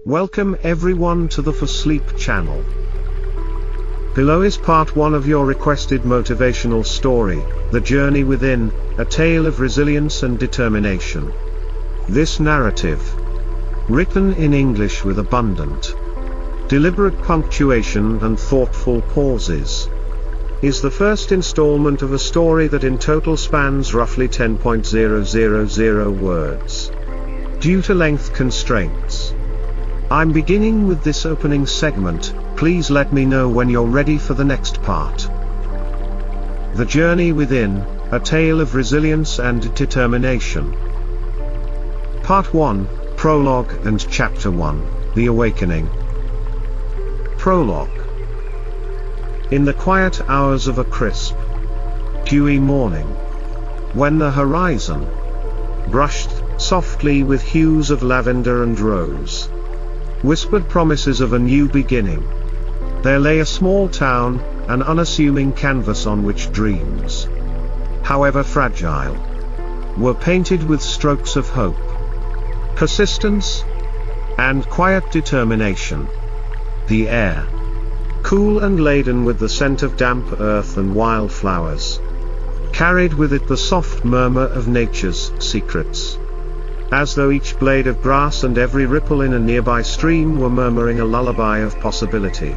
Welcome everyone to the ForSleep channel. Below is part 1 of your requested motivational story, The Journey Within, a tale of resilience and determination. This narrative, written in English with abundant, deliberate punctuation and thoughtful pauses, is the first installment of a story that in total spans roughly 10.000 words. Due to length constraints, I'm beginning with this opening segment. Please let me know when you're ready for the next part. The Journey Within, a tale of resilience and determination. Part 1, Prologue and Chapter 1, The Awakening. Prologue. In the quiet hours of a crisp, dewy morning, when the horizon brushed softly with hues of lavender and rose, whispered promises of a new beginning, there lay a small town, an unassuming canvas on which dreams, however fragile, were painted with strokes of hope, persistence, and quiet determination. The air, cool and laden with the scent of damp earth and wildflowers, carried with it the soft murmur of nature's secrets, as though each blade of grass and every ripple in a nearby stream were murmuring a lullaby of possibility,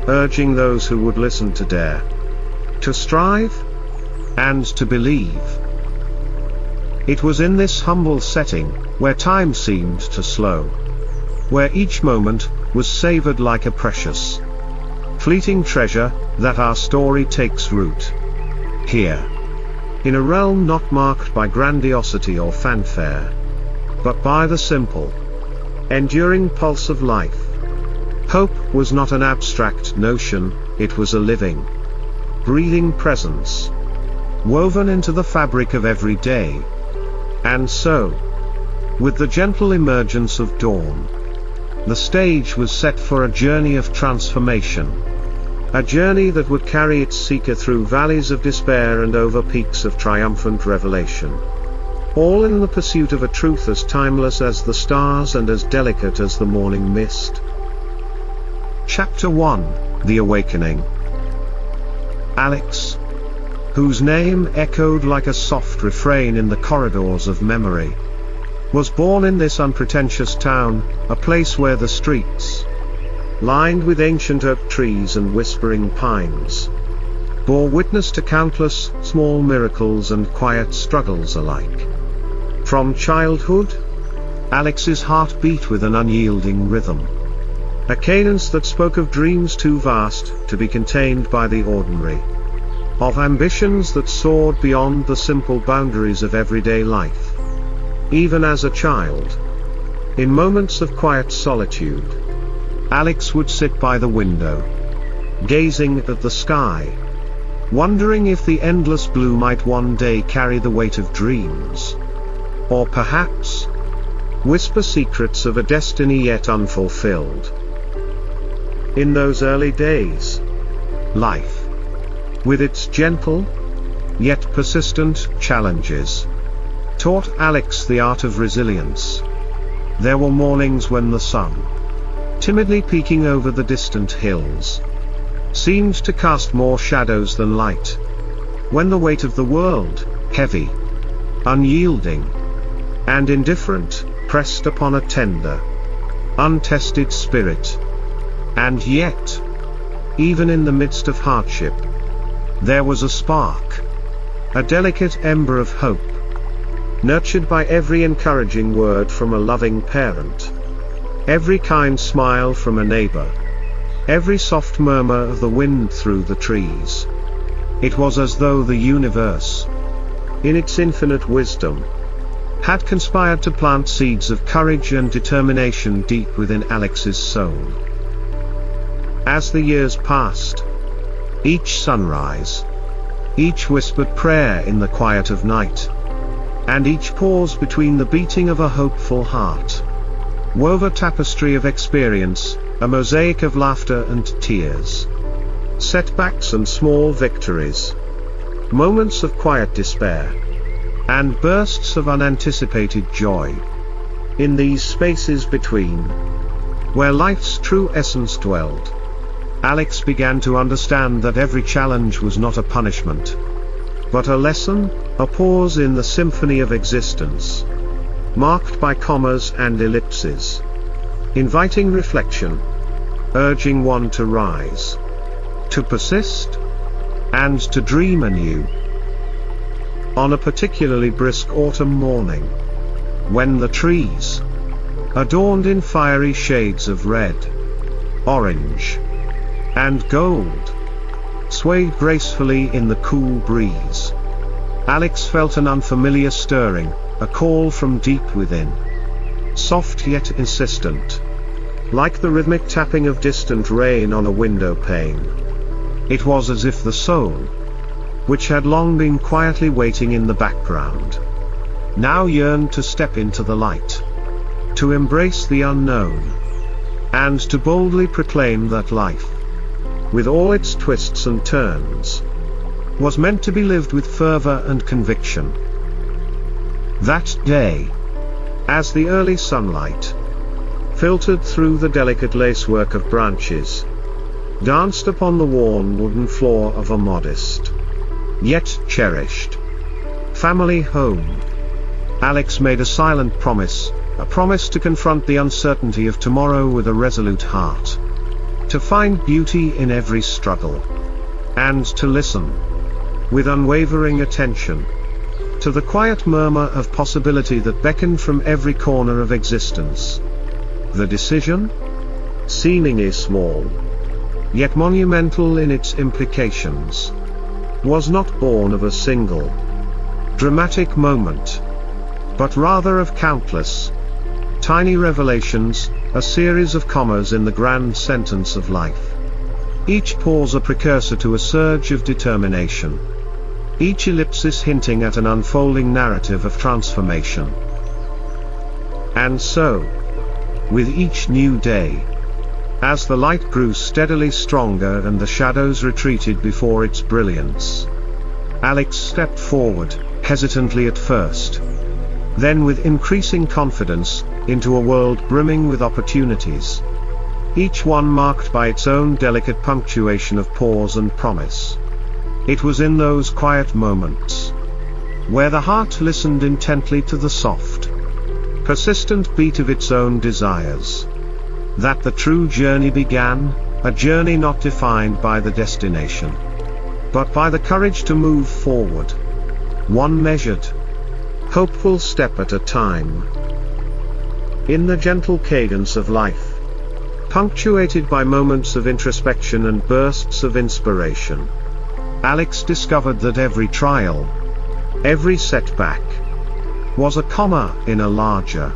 urging those who would listen to dare, to strive, and to believe. It was in this humble setting, where time seemed to slow, where each moment was savored like a precious, fleeting treasure, that our story takes root. Here, in a realm not marked by grandiosity or fanfare, but by the simple, enduring pulse of life. Hope was not an abstract notion, it was a living, breathing presence, woven into the fabric of every day. And so, with the gentle emergence of dawn, the stage was set for a journey of transformation. A journey that would carry its seeker through valleys of despair and over peaks of triumphant revelation. All in the pursuit of a truth as timeless as the stars and as delicate as the morning mist. Chapter 1, The Awakening. Alex, whose name echoed like a soft refrain in the corridors of memory, was born in this unpretentious town, a place where the streets, lined with ancient oak trees and whispering pines, bore witness to countless small miracles and quiet struggles alike. From childhood, Alex's heart beat with an unyielding rhythm, a cadence that spoke of dreams too vast to be contained by the ordinary, of ambitions that soared beyond the simple boundaries of everyday life. Even as a child, in moments of quiet solitude, Alex would sit by the window, gazing at the sky, wondering if the endless blue might one day carry the weight of dreams, or perhaps whisper secrets of a destiny yet unfulfilled. In those early days, life, with its gentle, yet persistent challenges, taught Alex the art of resilience. There were mornings when the sun, timidly peeking over the distant hills, seemed to cast more shadows than light, when the weight of the world, heavy, unyielding, and indifferent, pressed upon a tender, untested spirit. And yet, even in the midst of hardship, there was a spark, a delicate ember of hope, nurtured by every encouraging word from a loving parent, every kind smile from a neighbor, every soft murmur of the wind through the trees. It was as though the universe, in its infinite wisdom, had conspired to plant seeds of courage and determination deep within Alex's soul. As the years passed, each sunrise, each whispered prayer in the quiet of night, and each pause between the beating of a hopeful heart, wove a tapestry of experience, a mosaic of laughter and tears, setbacks and small victories, moments of quiet despair, and bursts of unanticipated joy. In these spaces between, where life's true essence dwelled. Alex began to understand that every challenge was not a punishment, but a lesson, a pause in the symphony of existence, marked by commas and ellipses, inviting reflection, urging one to rise, to persist, and to dream anew. On a particularly brisk autumn morning, when the trees, adorned in fiery shades of red, orange, and gold, swayed gracefully in the cool breeze, Alex felt an unfamiliar stirring, a call from deep within. Soft yet insistent, like the rhythmic tapping of distant rain on a window pane. It was as if the soul, which had long been quietly waiting in the background, now yearned to step into the light, to embrace the unknown, and to boldly proclaim that life, with all its twists and turns, was meant to be lived with fervor and conviction. That day, as the early sunlight filtered through the delicate lacework of branches, danced upon the worn wooden floor of a modest, yet cherished, family home, Alex made a silent promise, a promise to confront the uncertainty of tomorrow with a resolute heart, to find beauty in every struggle, and to listen, with unwavering attention, to the quiet murmur of possibility that beckoned from every corner of existence. The decision, seemingly small, yet monumental in its implications, was not born of a single, dramatic moment, but rather of countless, tiny revelations, a series of commas in the grand sentence of life. Each pause a precursor to a surge of determination, each ellipsis hinting at an unfolding narrative of transformation. And so, with each new day, as the light grew steadily stronger and the shadows retreated before its brilliance, Alex stepped forward, hesitantly at first, then with increasing confidence, into a world brimming with opportunities, each one marked by its own delicate punctuation of pause and promise. It was in those quiet moments, where the heart listened intently to the soft, persistent beat of its own desires, that the true journey began, a journey not defined by the destination, but by the courage to move forward, one measured, hopeful step at a time. In the gentle cadence of life, punctuated by moments of introspection and bursts of inspiration, Alex discovered that every trial, every setback, was a comma in a larger,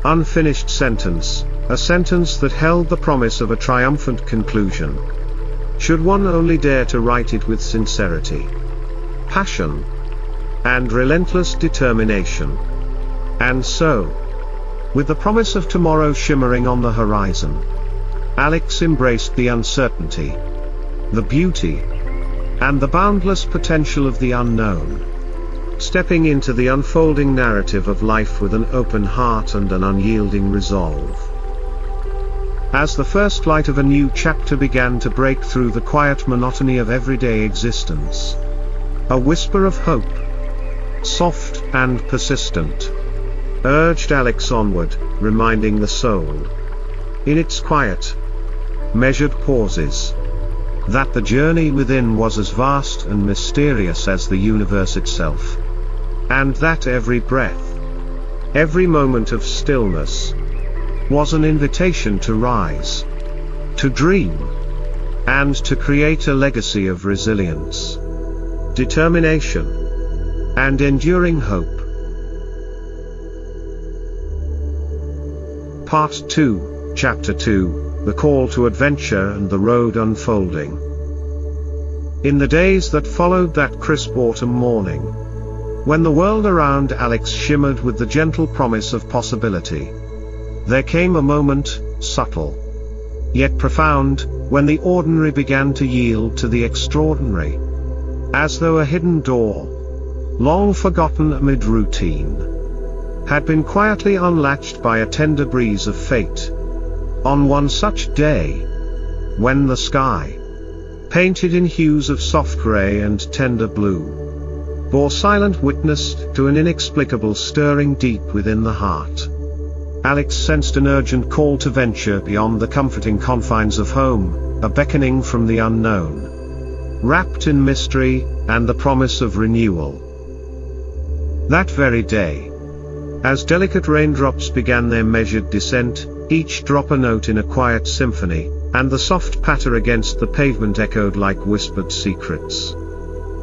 unfinished sentence, a sentence that held the promise of a triumphant conclusion, should one only dare to write it with sincerity, passion, and relentless determination. And so, with the promise of tomorrow shimmering on the horizon, Alex embraced the uncertainty, the beauty, and the boundless potential of the unknown, stepping into the unfolding narrative of life with an open heart and an unyielding resolve. As the first light of a new chapter began to break through the quiet monotony of everyday existence, a whisper of hope, soft and persistent, urged Alex onward, reminding the soul, in its quiet, measured pauses, that the journey within was as vast and mysterious as the universe itself, and that every breath, every moment of stillness, was an invitation to rise, to dream, and to create a legacy of resilience, determination, and enduring hope. Part 2, Chapter 2, The Call to Adventure and the Road Unfolding. In the days that followed that crisp autumn morning, when the world around Alex shimmered with the gentle promise of possibility, there came a moment, subtle, yet profound, when the ordinary began to yield to the extraordinary, as though a hidden door, long forgotten amid routine, had been quietly unlatched by a tender breeze of fate, On one such day, when the sky, painted in hues of soft grey and tender blue, bore silent witness to an inexplicable stirring deep within the heart, Alex sensed an urgent call to venture beyond the comforting confines of home, a beckoning from the unknown, wrapped in mystery and the promise of renewal. That very day, as delicate raindrops began their measured descent, each drop a note in a quiet symphony, and the soft patter against the pavement echoed like whispered secrets,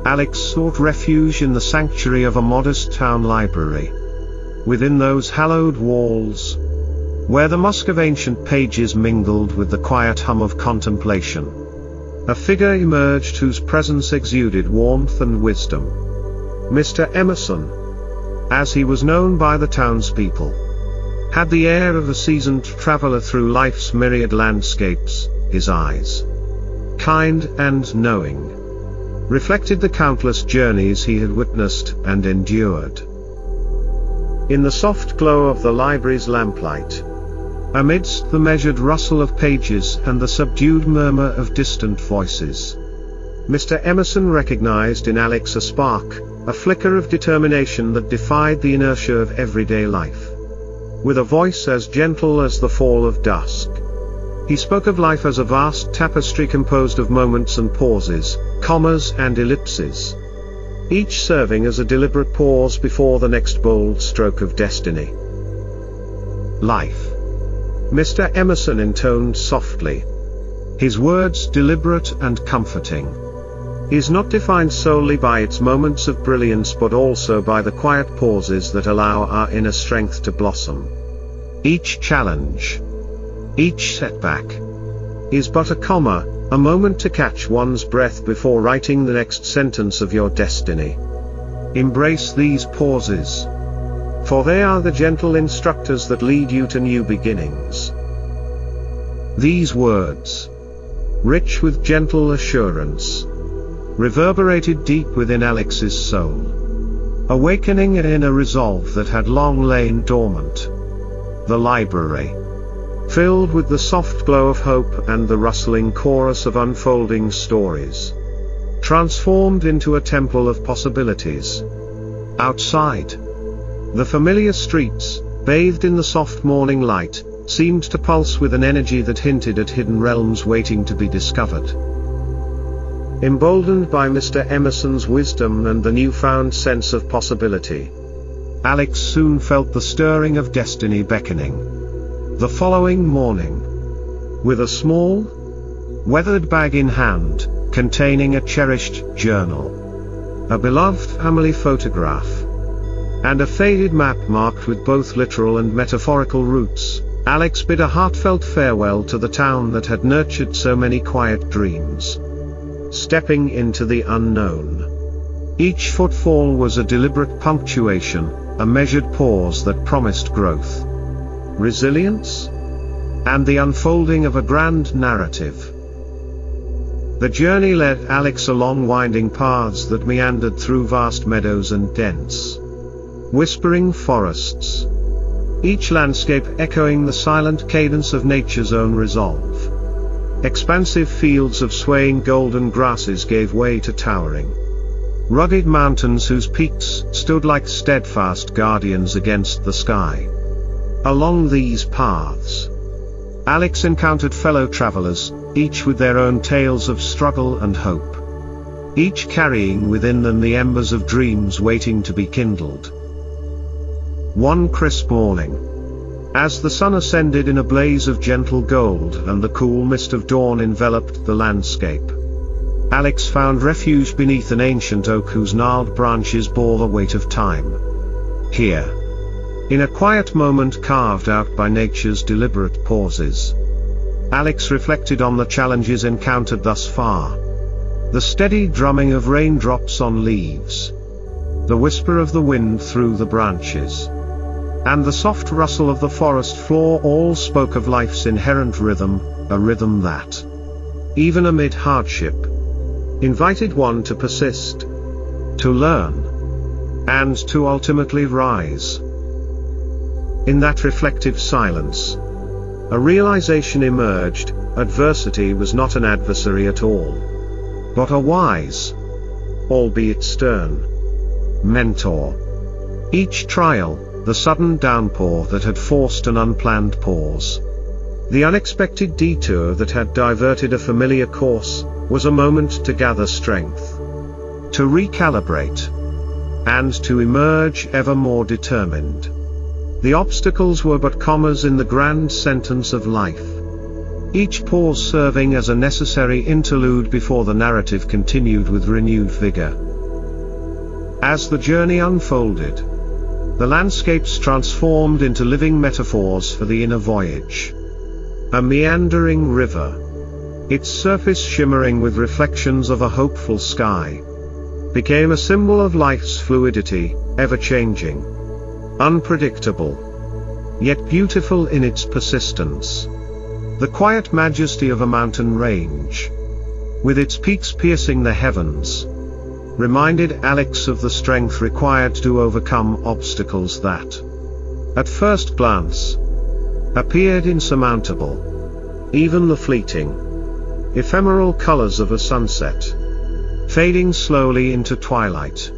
Alex sought refuge in the sanctuary of a modest town library. Within those hallowed walls, where the musk of ancient pages mingled with the quiet hum of contemplation, a figure emerged whose presence exuded warmth and wisdom. Mr. Emerson, as he was known by the townspeople, had the air of a seasoned traveler through life's myriad landscapes. His eyes, kind and knowing, reflected the countless journeys he had witnessed and endured. In the soft glow of the library's lamplight, amidst the measured rustle of pages and the subdued murmur of distant voices, Mr. Emerson recognized in Alex a spark, a flicker of determination that defied the inertia of everyday life. With a voice as gentle as the fall of dusk, he spoke of life as a vast tapestry composed of moments and pauses, commas and ellipses, each serving as a deliberate pause before the next bold stroke of destiny. Life, Mr. Emerson intoned softly, his words deliberate and comforting, is not defined solely by its moments of brilliance but also by the quiet pauses that allow our inner strength to blossom. Each challenge, each setback, is but a comma, a moment to catch one's breath before writing the next sentence of your destiny. Embrace these pauses, for they are the gentle instructors that lead you to new beginnings. These words, rich with gentle assurance, reverberated deep within Alex's soul, awakening an inner resolve that had long lain dormant. The library, filled with the soft glow of hope and the rustling chorus of unfolding stories, transformed into a temple of possibilities. Outside, the familiar streets, bathed in the soft morning light, seemed to pulse with an energy that hinted at hidden realms waiting to be discovered. Emboldened by Mr. Emerson's wisdom and the newfound sense of possibility, Alex soon felt the stirring of destiny beckoning. The following morning, with a small, weathered bag in hand, containing a cherished journal, a beloved family photograph, and a faded map marked with both literal and metaphorical routes, Alex bid a heartfelt farewell to the town that had nurtured so many quiet dreams. Stepping into the unknown, each footfall was a deliberate punctuation, a measured pause that promised growth, resilience, and the unfolding of a grand narrative. The journey led Alex along winding paths that meandered through vast meadows and dense, whispering forests, each landscape echoing the silent cadence of nature's own resolve. Expansive fields of swaying golden grasses gave way to towering, rugged mountains whose peaks stood like steadfast guardians against the sky. Along these paths, Alex encountered fellow travelers, each with their own tales of struggle and hope, each carrying within them the embers of dreams waiting to be kindled. One crisp morning, as the sun ascended in a blaze of gentle gold and the cool mist of dawn enveloped the landscape, Alex found refuge beneath an ancient oak whose gnarled branches bore the weight of time. Here, in a quiet moment carved out by nature's deliberate pauses, Alex reflected on the challenges encountered thus far. The steady drumming of raindrops on leaves, the whisper of the wind through the branches, and the soft rustle of the forest floor all spoke of life's inherent rhythm, a rhythm that, even amid hardship, invited one to persist, to learn, and to ultimately rise. In that reflective silence, a realization emerged: adversity was not an adversary at all, but a wise, albeit stern, mentor. Each trial, the sudden downpour that had forced an unplanned pause, the unexpected detour that had diverted a familiar course, was a moment to gather strength, to recalibrate, and to emerge ever more determined. The obstacles were but commas in the grand sentence of life, each pause serving as a necessary interlude before the narrative continued with renewed vigor. As the journey unfolded, the landscapes transformed into living metaphors for the inner voyage. A meandering river, its surface shimmering with reflections of a hopeful sky, became a symbol of life's fluidity, ever-changing, unpredictable, yet beautiful in its persistence. The quiet majesty of a mountain range, with its peaks piercing the heavens, reminded Alex of the strength required to overcome obstacles that, at first glance, appeared insurmountable. Even the fleeting, ephemeral colors of a sunset, fading slowly into twilight,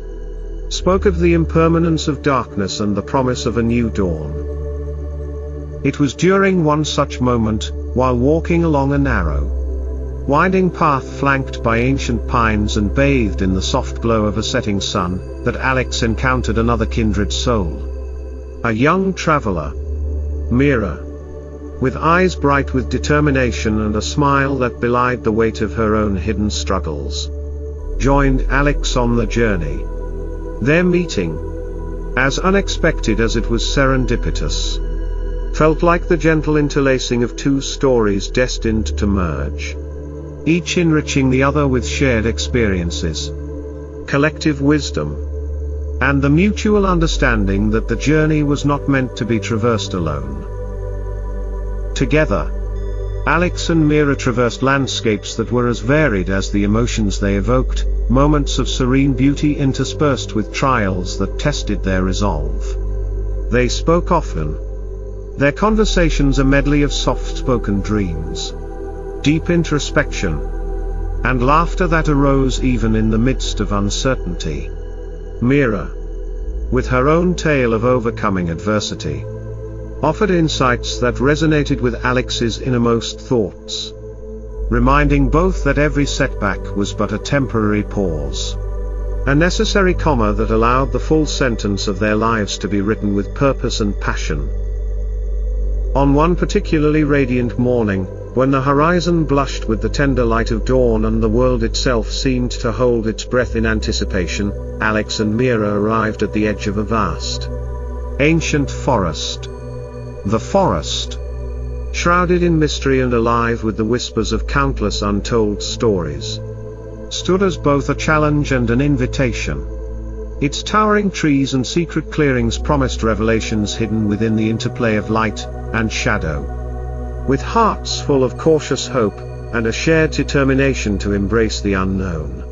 spoke of the impermanence of darkness and the promise of a new dawn. It was during one such moment, while walking along a narrow, winding path flanked by ancient pines and bathed in the soft glow of a setting sun, that Alex encountered another kindred soul. A young traveler, Mira, with eyes bright with determination and a smile that belied the weight of her own hidden struggles, joined Alex on the journey. Their meeting, as unexpected as it was serendipitous, felt like the gentle interlacing of two stories destined to merge, each enriching the other with shared experiences, collective wisdom, and the mutual understanding that the journey was not meant to be traversed alone. Together, Alex and Mira traversed landscapes that were as varied as the emotions they evoked, moments of serene beauty interspersed with trials that tested their resolve. They spoke often, their conversations a medley of soft-spoken dreams, deep introspection, and laughter that arose even in the midst of uncertainty. Mira, with her own tale of overcoming adversity, offered insights that resonated with Alex's innermost thoughts, reminding both that every setback was but a temporary pause, a necessary comma that allowed the full sentence of their lives to be written with purpose and passion. On one particularly radiant morning, when the horizon blushed with the tender light of dawn and the world itself seemed to hold its breath in anticipation, Alex and Mira arrived at the edge of a vast, ancient forest. The forest, shrouded in mystery and alive with the whispers of countless untold stories, stood as both a challenge and an invitation. Its towering trees and secret clearings promised revelations hidden within the interplay of light and shadow. With hearts full of cautious hope, and a shared determination to embrace the unknown,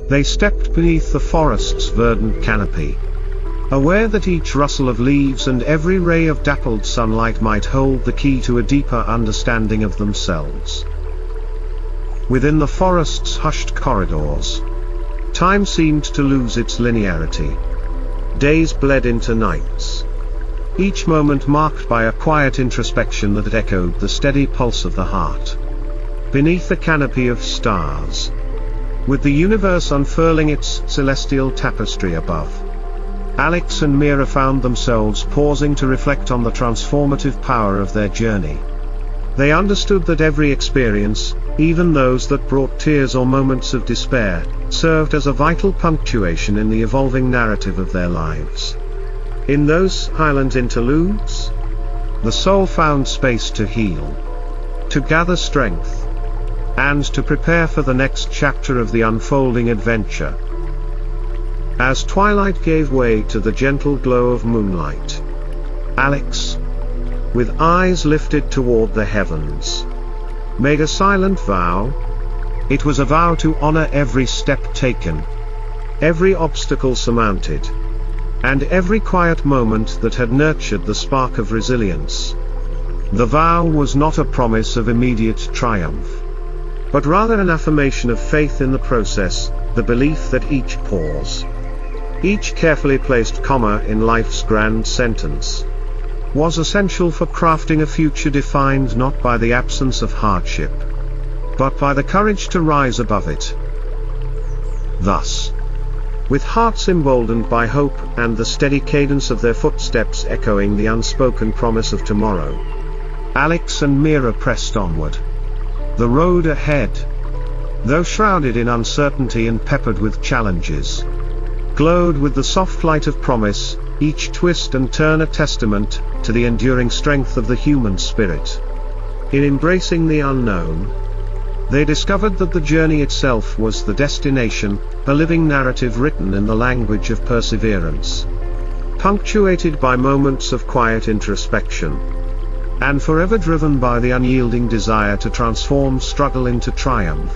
they stepped beneath the forest's verdant canopy, aware that each rustle of leaves and every ray of dappled sunlight might hold the key to a deeper understanding of themselves. Within the forest's hushed corridors, time seemed to lose its linearity. Days bled into nights, each moment marked by a quiet introspection that echoed the steady pulse of the heart. Beneath the canopy of stars, with the universe unfurling its celestial tapestry above, Alex and Mira found themselves pausing to reflect on the transformative power of their journey. They understood that every experience, even those that brought tears or moments of despair, served as a vital punctuation in the evolving narrative of their lives. In those silent interludes, the soul found space to heal, to gather strength, and to prepare for the next chapter of the unfolding adventure. As twilight gave way to the gentle glow of moonlight, Alex, with eyes lifted toward the heavens, made a silent vow. It was a vow to honor every step taken, every obstacle surmounted, and every quiet moment that had nurtured the spark of resilience, The vow was not a promise of immediate triumph, but rather an affirmation of faith in the process, the belief that each pause, each carefully placed comma in life's grand sentence, was essential for crafting a future defined not by the absence of hardship, but by the courage to rise above it. Thus, with hearts emboldened by hope and the steady cadence of their footsteps echoing the unspoken promise of tomorrow, Alex and Mira pressed onward. The road ahead, though shrouded in uncertainty and peppered with challenges, glowed with the soft light of promise, each twist and turn a testament to the enduring strength of the human spirit. In embracing the unknown, they discovered that the journey itself was the destination, a living narrative written in the language of perseverance, punctuated by moments of quiet introspection, and forever driven by the unyielding desire to transform struggle into triumph.